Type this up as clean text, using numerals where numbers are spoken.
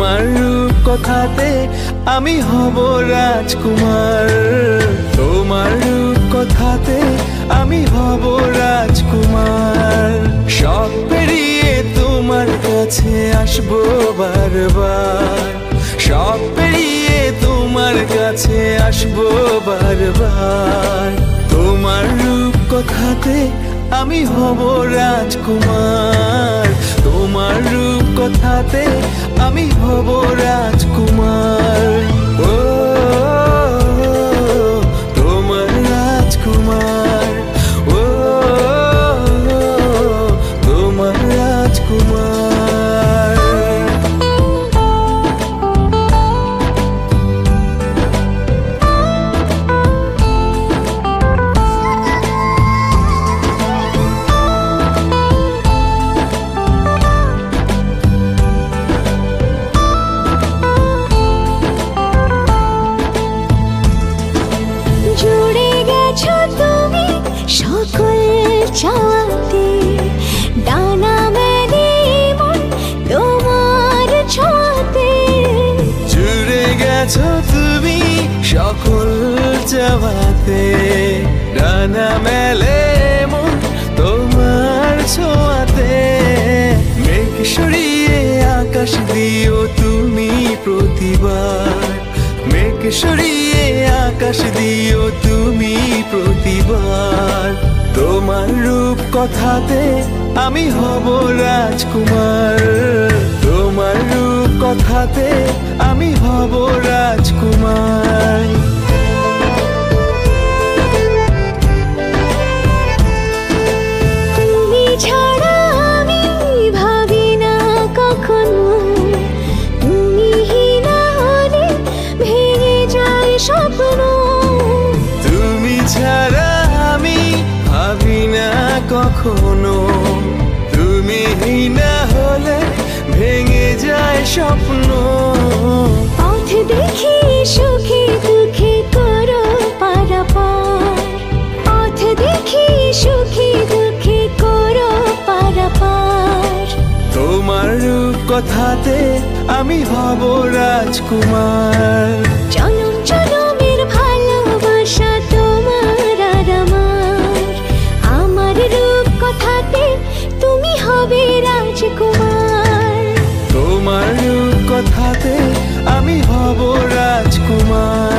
তোমার রূপ কথাতে আমি হব রাজকুমার, তোমার রূপ কথাতে আমি হব রাজকুমার। সব পেরিয়ে তোমার কাছে আসবো বারবার, সব পেরিয়ে তোমার কাছে আসবো বারবার। তোমার রূপ কথাতে আমি হব রাজকুমার, তোমার রূপ কথাতে আমি হব রাজকুমার। ও তোমার রাজকুমার, ও তোমার রাজকুমার। সকল চাওয়াতে ডানা মেলে মন তোমার ছোঁয়াতে, জুড়ে গেছো তুমি সকল চাওয়াতে, ডানা মেলে মন তোমার ছোঁয়াতে। মেঘ সরিয়ে আকাশ দিও তুমি প্রতিবার, মেঘ সরিয়ে আকাশ দিও তুমি প্রতিবার। তোমার রূপ কথাতে আমি হব রাজকুমার, তোমার রূপ কথাতে আমি হব রাজকুমার। তুমি ছাড়া আমি ভাবি না কখনো, তুমি না হলে ভেঙে যায় স্বপ্ন। তুমি ছাড়া আমি ভাবি না কখনো, তুমি না হলে ভেঙে যায় স্বপ্ন। পথ দেখি সুখে দুঃখে করো পারাপার, পথ দেখি সুখে দুঃখে করো পারাপার। তোমার রূপ কথাতে আমি হব রাজকুমার, জনম জনমের ভালোবাসা তোমার আর আমার। আমার রূপ কথাতে তুমি হবে রাজকুমার, তোমার রূপ কথাতে আমি হব রাজকুমার।